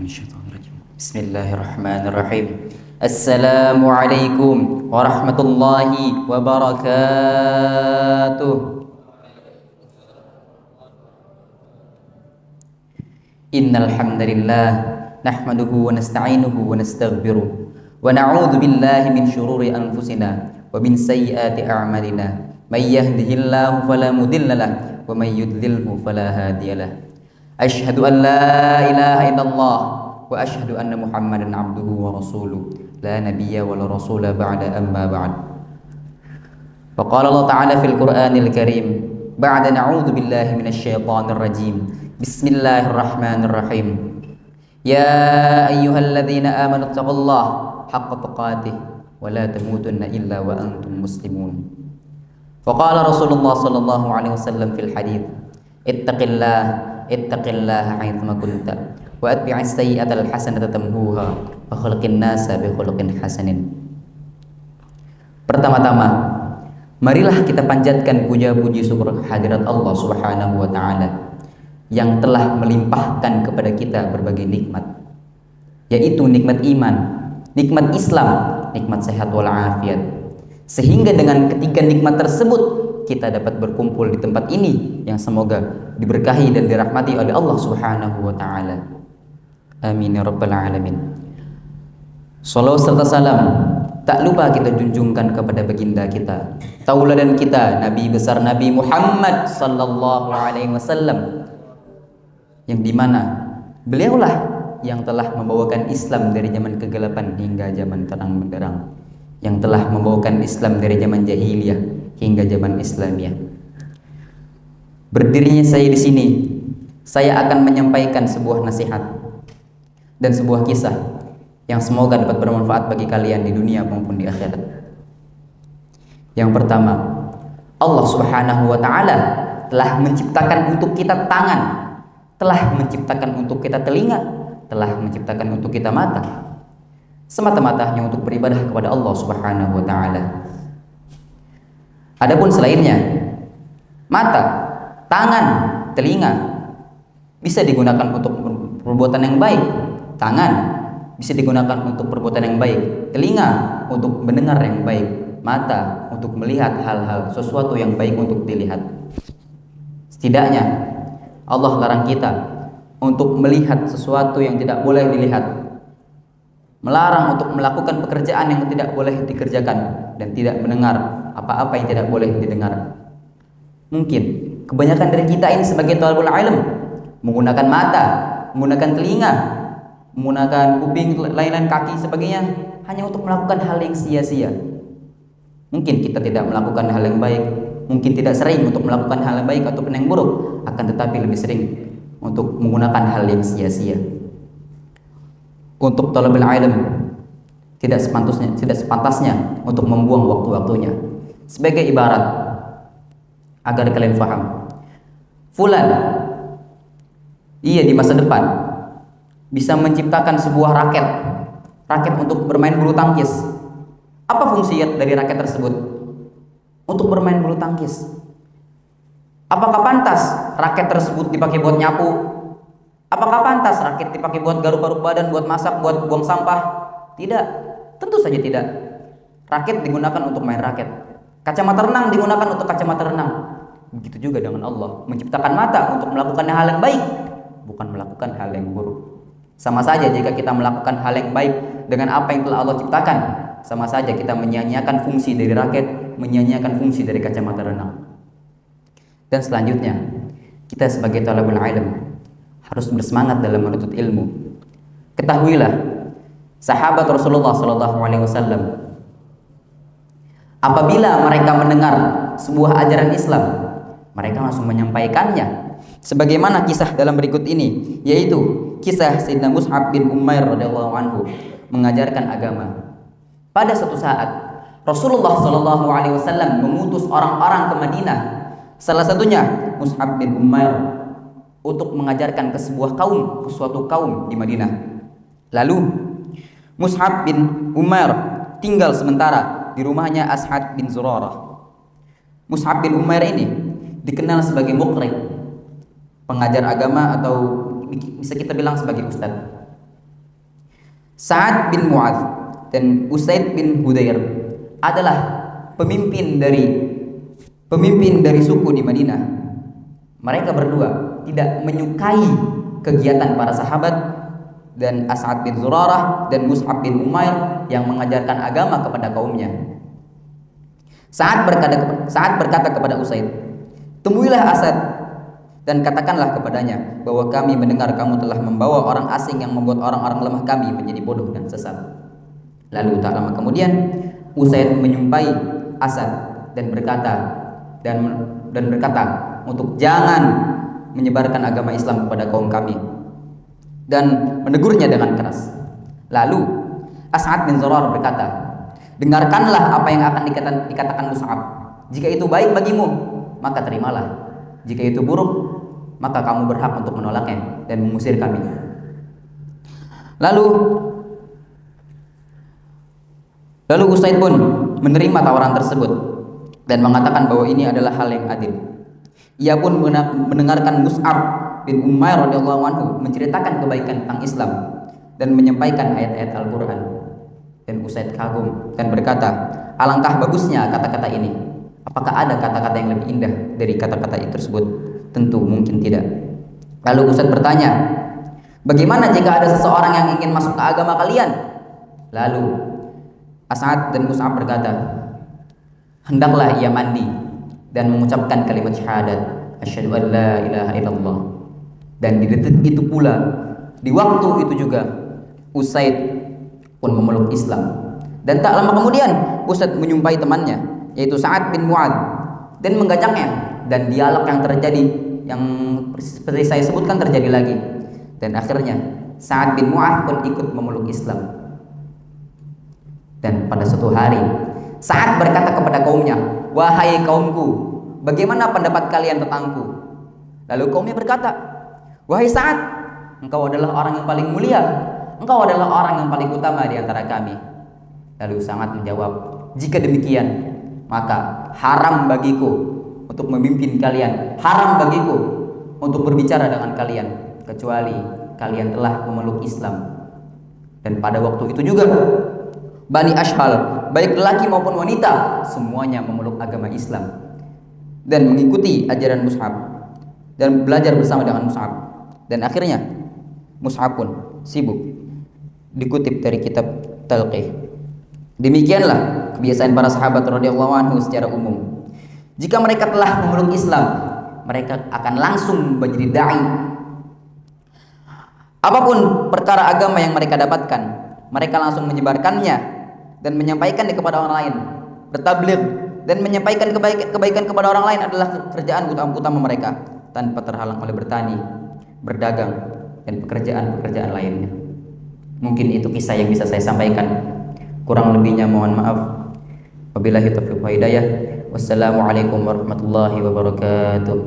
Bismillahirrahmanirrahim. Assalamualaikum warahmatullahi wabarakatuh. Innal hamdalillah nahmaduhu wa nasta'inuhu wa nastaghfiruh wa na'udzu billahi min shururi anfusina wa min sayyiati a'malina. May yahdihillahu fala mudilla lahu wa may yudlilhu fala hadiyalah. Asyhadu an la ilaha illallah wa asyhadu anna Muhammadan abduhu wa rasuluh la nabiyya wa la rasula ba'da amma ba'd. Wa qala Allah ta'ala fil Qur'anil Karim ba'da na'udzu billahi minasy syaithanir rajim. Bismillahirrahmanirrahim. Ya ayyuhalladzina amanu taqullaha haqqa tuqatih wa la tamutunna illa wa antum muslimun. Wa qala Rasulullah sallallahu alaihi wasallam fil hadits ittaqillaha haitsuma kunta wa atbi'is sayyi'atal hasanata tamhuha wa khuluqin nasa bi khuluqin hasanin. Pertama-tama, marilah kita panjatkan puja-puji syukur kehadirat Allah Subhanahu wa taala yang telah melimpahkan kepada kita berbagai nikmat, yaitu nikmat iman, nikmat Islam, nikmat sehat walafiat. Sehingga dengan ketiga nikmat tersebut kita dapat berkumpul di tempat ini yang semoga diberkahi dan dirahmati oleh Allah Subhanahu wa taala. Amin ya rabbal alamin. Salawat serta salam tak lupa kita junjungkan kepada baginda kita, tauladan kita, Nabi besar Nabi Muhammad sallallahu alaihi wasallam, yang dimana beliaulah yang telah membawakan Islam dari zaman kegelapan hingga zaman terang benderang, yang telah membawakan Islam dari zaman jahiliyah hingga zaman Islamiyah. Berdirinya saya di sini, saya akan menyampaikan sebuah nasihat dan sebuah kisah yang semoga dapat bermanfaat bagi kalian di dunia maupun di akhirat. Yang pertama, Allah Subhanahu wa taala telah menciptakan untuk kita tangan, telah menciptakan untuk kita telinga, telah menciptakan untuk kita mata, semata-mata hanya untuk beribadah kepada Allah Subhanahu wa taala. Adapun selainnya, mata, tangan, telinga bisa digunakan untuk perbuatan yang baik. Tangan bisa digunakan untuk perbuatan yang baik, telinga untuk mendengar yang baik, mata untuk melihat hal-hal sesuatu yang baik untuk dilihat. Setidaknya Allah larang kita untuk melihat sesuatu yang tidak boleh dilihat, melarang untuk melakukan pekerjaan yang tidak boleh dikerjakan, dan tidak mendengar apa-apa yang tidak boleh didengar. Mungkin kebanyakan dari kita ini sebagai thalibul ilm menggunakan mata, menggunakan telinga, menggunakan kuping, lain-lain kaki sebagainya hanya untuk melakukan hal yang sia-sia. Mungkin kita tidak melakukan hal yang baik, mungkin tidak sering untuk melakukan hal yang baik ataupun yang buruk, akan tetapi lebih sering untuk menggunakan hal yang sia-sia. Untuk thalibul ilm tidak sepantasnya untuk membuang waktu-waktunya. Sebagai ibarat agar kalian paham, fulan ia di masa depan bisa menciptakan sebuah raket untuk bermain bulu tangkis. Apa fungsi dari raket tersebut? Untuk bermain bulu tangkis. Apakah pantas raket tersebut dipakai buat nyapu? Apakah pantas raket dipakai buat garuk-garuk badan, buat masak, buat buang sampah? Tidak, tentu saja tidak. Raket digunakan untuk main raket. Kacamata renang digunakan untuk kacamata renang. Begitu juga dengan Allah, menciptakan mata untuk melakukan hal yang baik, bukan melakukan hal yang buruk. Sama saja jika kita melakukan hal yang baik dengan apa yang telah Allah ciptakan, sama saja kita menyia-nyiakan fungsi dari raket, menyia-nyiakan fungsi dari kacamata renang. Dan selanjutnya, kita sebagai thalibul ilm harus bersemangat dalam menuntut ilmu. Ketahuilah, sahabat Rasulullah sallallahu alaihi wasallam apabila mereka mendengar sebuah ajaran Islam, mereka langsung menyampaikannya. Sebagaimana kisah dalam berikut ini, yaitu kisah Sayyidina Mus'ab bin Umair radhiyallahu anhu mengajarkan agama. Pada suatu saat, Rasulullah sallallahu alaihi wasallam mengutus orang-orang ke Madinah. Salah satunya Mus'ab bin Umair untuk mengajarkan ke sebuah kaum, ke suatu kaum di Madinah. Lalu Mus'ab bin Umair tinggal sementara di rumahnya As'ad bin Zurarah. Mus'ab bin Umair ini dikenal sebagai muqri, pengajar agama, atau bisa kita bilang sebagai ustadz. Sa'ad bin Mu'adz dan Usaid bin Hudayr adalah pemimpin dari suku di Madinah. Mereka berdua tidak menyukai kegiatan para sahabat dan As'ad bin Zurarah dan Mus'ab bin Umair yang mengajarkan agama kepada kaumnya. Sa'ad berkata kepada Usaid, "Temuilah Asad dan katakanlah kepadanya bahwa kami mendengar kamu telah membawa orang asing yang membuat orang-orang lemah kami menjadi bodoh dan sesat." Lalu tak lama kemudian Usaid menyumpai Asad dan berkata untuk jangan menyebarkan agama Islam kepada kaum kami dan menegurnya dengan keras. Lalu As'ad bin Zurarah berkata, "Dengarkanlah apa yang akan dikatakan Mus'ab. Jika itu baik bagimu, maka terimalah. Jika itu buruk, maka kamu berhak untuk menolaknya dan mengusir kami." Lalu Usaid pun menerima tawaran tersebut dan mengatakan bahwa ini adalah hal yang adil. Ia pun mendengarkan Mus'ab bin Umair radhiyallahu anhu menceritakan kebaikan tentang Islam dan menyampaikan ayat-ayat Al-Qur'an. Dan Usaid kagum dan berkata, "Alangkah bagusnya kata-kata ini. Apakah ada kata-kata yang lebih indah dari kata-kata itu tersebut?" Tentu mungkin tidak. Lalu Usaid bertanya, "Bagaimana jika ada seseorang yang ingin masuk ke agama kalian?" Lalu As'ad dan Mus'ab berkata, "Hendaklah ia mandi dan mengucapkan kalimat syahadat, asyhadu an la ilaha illallah." Dan di detik itu pula, di waktu itu juga, Usaid pun memeluk Islam. Dan tak lama kemudian Usaid menyumpai temannya, yaitu Sa'ad bin Mu'adz, dan menggajaknya. Dan dialog yang terjadi, yang seperti saya sebutkan, terjadi lagi. Dan akhirnya Sa'ad bin Mu'adz pun ikut memeluk Islam. Dan pada suatu hari Sa'ad berkata kepada kaumnya, "Wahai kaumku, bagaimana pendapat kalian tentangku?" Lalu kaumnya berkata, "Wahai Sa'ad, engkau adalah orang yang paling mulia. Engkau adalah orang yang paling utama di antara kami." Lalu Sa'ad menjawab, "Jika demikian, maka haram bagiku untuk memimpin kalian, haram bagiku untuk berbicara dengan kalian, kecuali kalian telah memeluk Islam." Dan pada waktu itu juga Bani Ashhal, baik lelaki maupun wanita, semuanya memeluk agama Islam dan mengikuti ajaran Mus'ab dan belajar bersama dengan Mus'ab. Dan akhirnya Mus'ab pun sibuk. Dikutip dari kitab Talqih. Demikianlah kebiasaan para sahabat radhiyallahu anhu secara umum. Jika mereka telah memeluk Islam, mereka akan langsung menjadi dai. Apapun perkara agama yang mereka dapatkan, mereka langsung menyebarkannya dan menyampaikannya kepada orang lain. Bertabligh dan menyampaikan kebaikan kepada orang lain adalah kerjaan utama mereka, tanpa terhalang oleh bertani, berdagang, dan pekerjaan-pekerjaan lainnya. Mungkin itu kisah yang bisa saya sampaikan. Kurang lebihnya mohon maaf. Wabillahi taufiq wa hidayah. Wassalamualaikum warahmatullahi wabarakatuh.